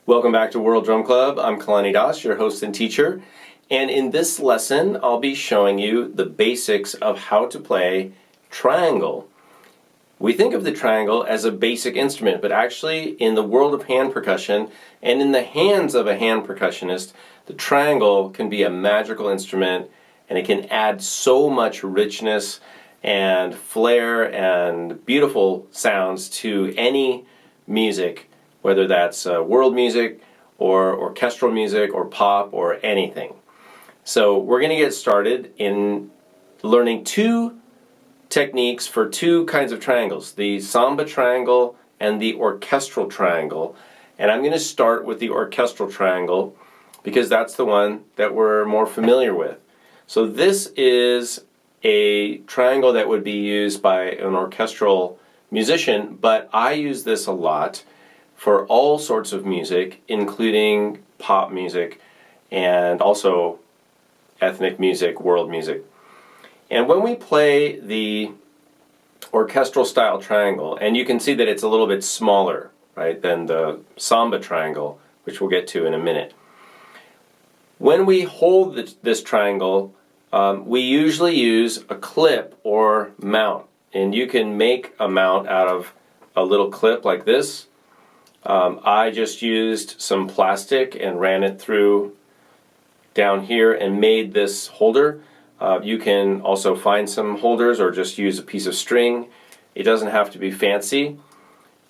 Welcome back to World Drum Club. I'm Kalani, your host and teacher, and in this lesson I'll be showing you the basics of how to play triangle. We think of the triangle as a basic instrument, but actually in the world of hand percussion and in the hands of a hand percussionist, the triangle can be a magical instrument and it can add so much richness and flair and beautiful sounds to any music, whether that's world music or orchestral music or pop or anything. So we're going to get started in learning two techniques for two kinds of triangles, the Samba Triangle and the Orchestral Triangle. And I'm going to start with the Orchestral Triangle because that's the one that we're more familiar with. So this is a triangle that would be used by an orchestral musician, but I use this a lot for all sorts of music, including pop music and also ethnic music, world music. And when we play the orchestral style triangle, and you can see that it's a little bit smaller, right, than the Samba Triangle, which we'll get to in a minute. When we hold this triangle, we usually use a clip or mount, and you can make a mount out of a little clip like this. I just used some plastic and ran it through down here and made this holder. You can also find some holders or just use a piece of string. It doesn't have to be fancy.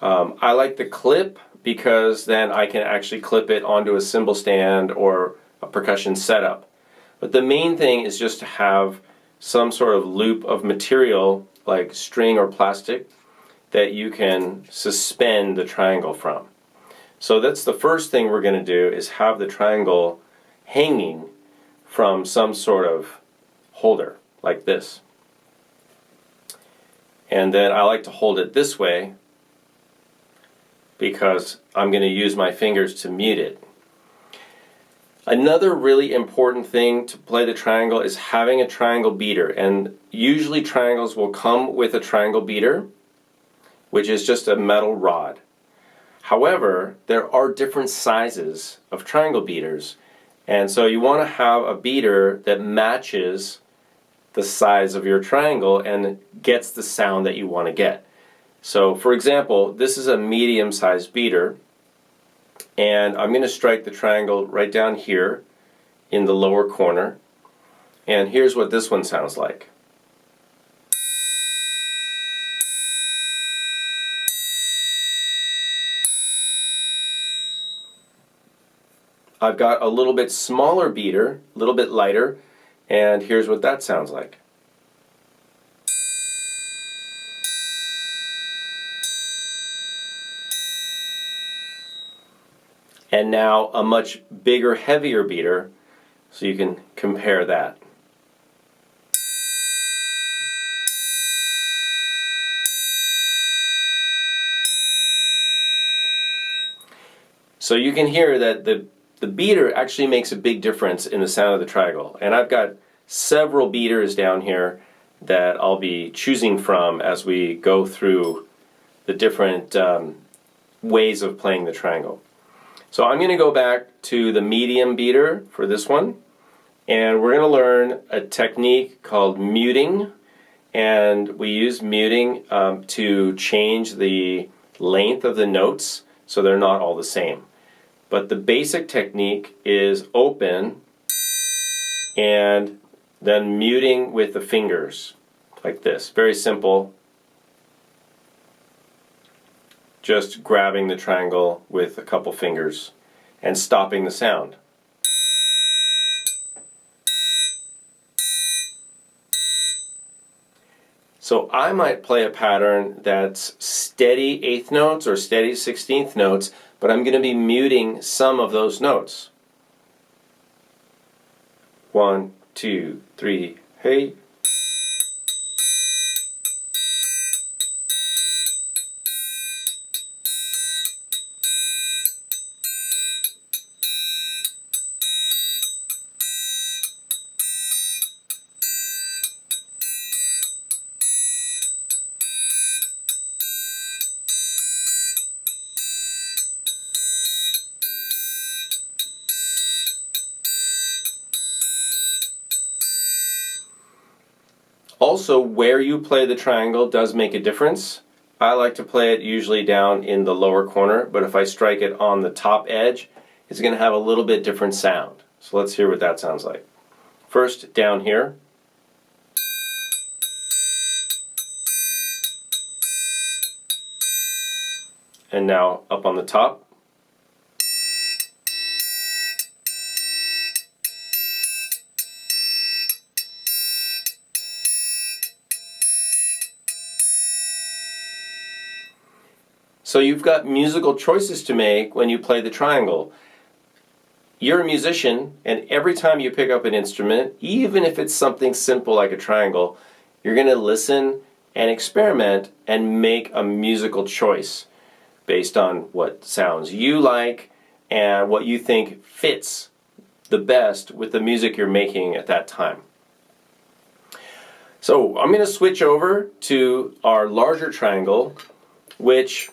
I like the clip because then I can actually clip it onto a cymbal stand or a percussion setup. But the main thing is just to have some sort of loop of material like string or plastic that you can suspend the triangle from. So that's the first thing we're going to do, is have the triangle hanging from some sort of holder like this. And then I like to hold it this way because I'm going to use my fingers to mute it. Another really important thing to play the triangle is having a triangle beater, and usually triangles will come with a triangle beater, which is just a metal rod. However, there are different sizes of triangle beaters, and so you want to have a beater that matches the size of your triangle and gets the sound that you want to get. So for example, this is a medium-sized beater, and I'm going to strike the triangle right down here in the lower corner, and here's what this one sounds like. I've got a little bit smaller beater, a little bit lighter, and here's what that sounds like. And now a much bigger, heavier beater, so you can compare that. So you can hear that the beater actually makes a big difference in the sound of the triangle. And I've got several beaters down here that I'll be choosing from as we go through the different ways of playing the triangle. So I'm going to go back to the medium beater for this one, and we're going to learn a technique called muting, and we use muting to change the length of the notes so they're not all the same. But the basic technique is open and then muting with the fingers like this. Very simple. Just grabbing the triangle with a couple fingers and stopping the sound. So I might play a pattern that's steady eighth notes or steady 16th notes, but I'm going to be muting some of those notes. 1, 2, 3, hey. Also, where you play the triangle does make a difference. I like to play it usually down in the lower corner, but if I strike it on the top edge, it's going to have a little bit different sound. So let's hear what that sounds like. First, down here. And now up on the top. So you've got musical choices to make when you play the triangle. You're a musician, and every time you pick up an instrument, even if it's something simple like a triangle, you're going to listen and experiment and make a musical choice based on what sounds you like and what you think fits the best with the music you're making at that time. So I'm going to switch over to our larger triangle, which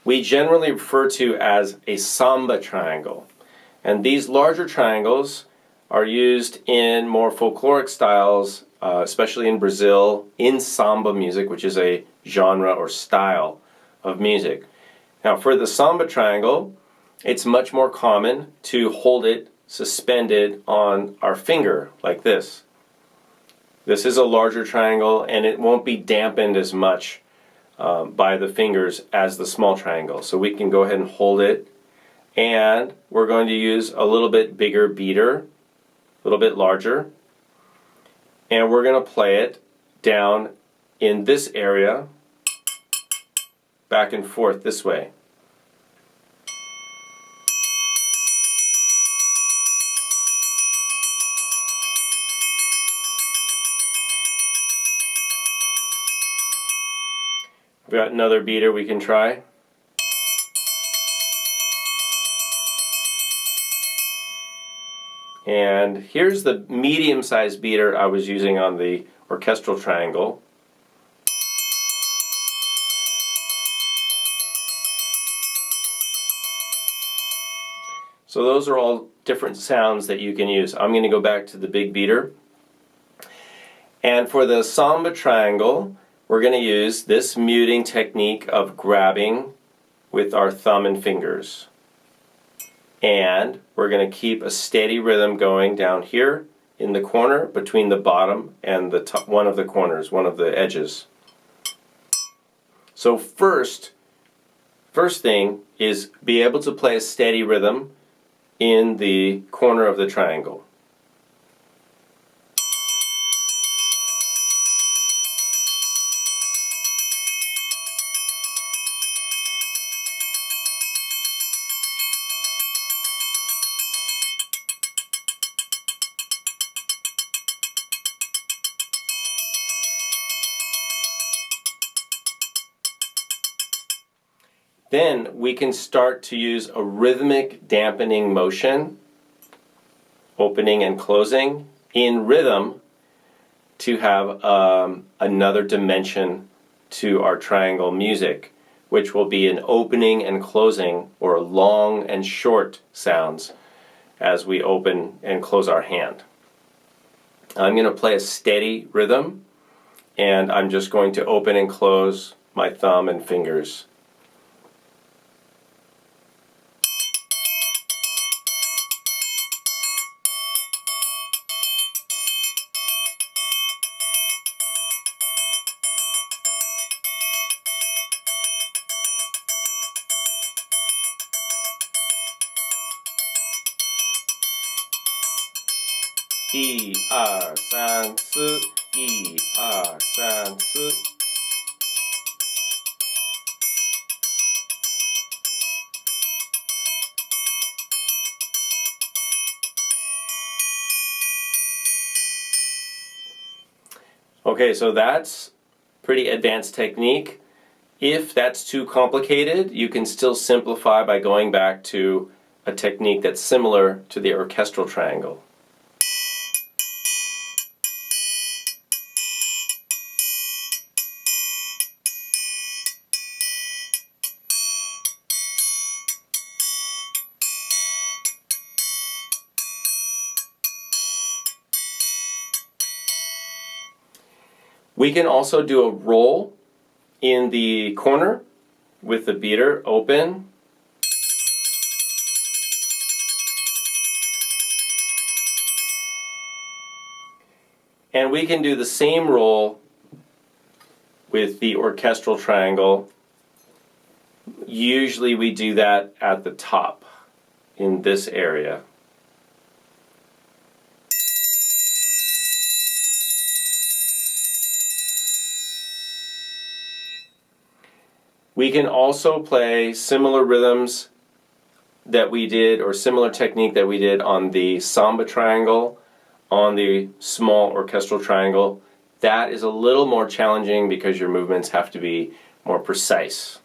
we generally refer to as a samba triangle. And these larger triangles are used in more folkloric styles, especially in Brazil, in samba music, which is a genre or style of music. Now for the samba triangle, it's much more common to hold it suspended on our finger like this. This is a larger triangle and it won't be dampened as much by the fingers as the small triangle. So we can go ahead and hold it, and we're going to use a little bit bigger beater, a little bit larger, and we're going to play it down in this area, back and forth this way. We've got another beater we can try. And here's the medium-sized beater I was using on the orchestral triangle. So those are all different sounds that you can use. I'm going to go back to the big beater. And for the samba triangle, we're going to use this muting technique of grabbing with our thumb and fingers. And we're going to keep a steady rhythm going down here in the corner between the bottom and the top, one of the corners, one of the edges. So first thing is be able to play a steady rhythm in the corner of the triangle. Then we can start to use a rhythmic dampening motion, opening and closing, in rhythm to have another dimension to our triangle music, which will be an opening and closing, or long and short sounds as we open and close our hand. I'm going to play a steady rhythm, and I'm just going to open and close my thumb and fingers. E, 2, 3, 4, 1, 2, 3, 4. Okay, so that's pretty advanced technique. If that's too complicated, you can still simplify by going back to a technique that's similar to the orchestral triangle. We can also do a roll in the corner with the beater open. And we can do the same roll with the orchestral triangle. Usually we do that at the top in this area. We can also play similar rhythms that we did, or similar technique that we did on the Samba Triangle, on the small orchestral triangle. That is a little more challenging because your movements have to be more precise.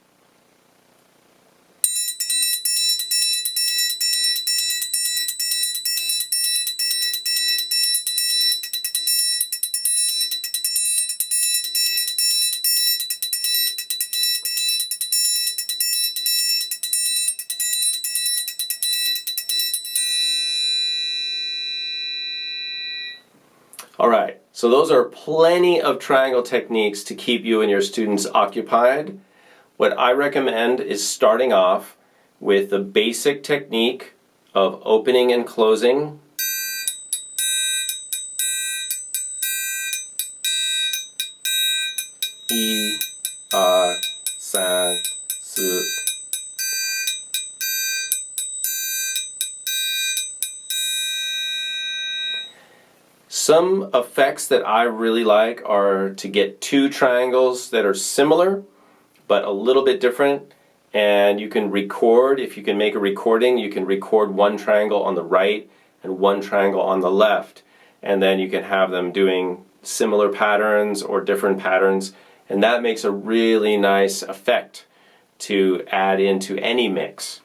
Alright, so those are plenty of triangle techniques to keep you and your students occupied. What I recommend is starting off with the basic technique of opening and closing. San, si. Some effects that I really like are to get two triangles that are similar but a little bit different, and you can record. If you can make a recording, you can record one triangle on the right and one triangle on the left, and then you can have them doing similar patterns or different patterns, and that makes a really nice effect to add into any mix.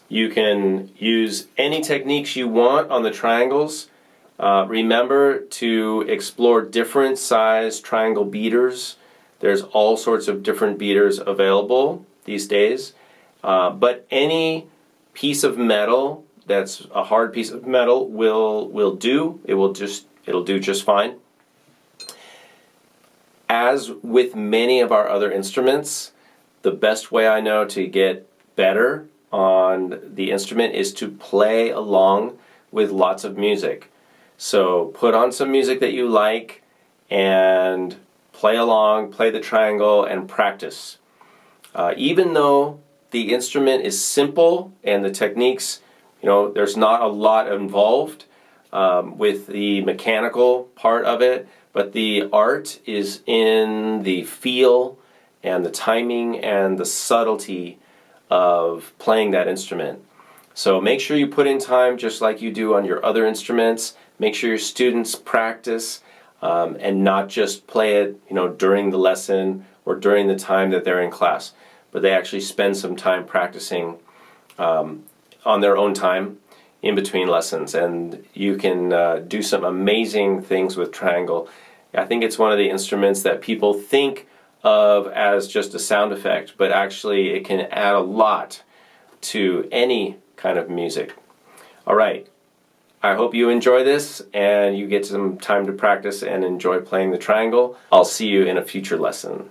You can use any techniques you want on the triangles. Remember to explore different size triangle beaters. There's all sorts of different beaters available these days. But any piece of metal that's a hard piece of metal will do. It'll do just fine. As with many of our other instruments, the best way I know to get better on the instrument is to play along with lots of music. So put on some music that you like and play along, play the triangle, and practice. Even though the instrument is simple and the techniques, there's not a lot involved with the mechanical part of it, but the art is in the feel and the timing and the subtlety of playing that instrument. So make sure you put in time just like you do on your other instruments. Make sure your students practice and not just play it, during the lesson or during the time that they're in class, but they actually spend some time practicing on their own time in between lessons, and you can do some amazing things with triangle. I think it's one of the instruments that people think of as just a sound effect, but actually it can add a lot to any kind of music. All right. I hope you enjoy this and you get some time to practice and enjoy playing the triangle. I'll see you in a future lesson.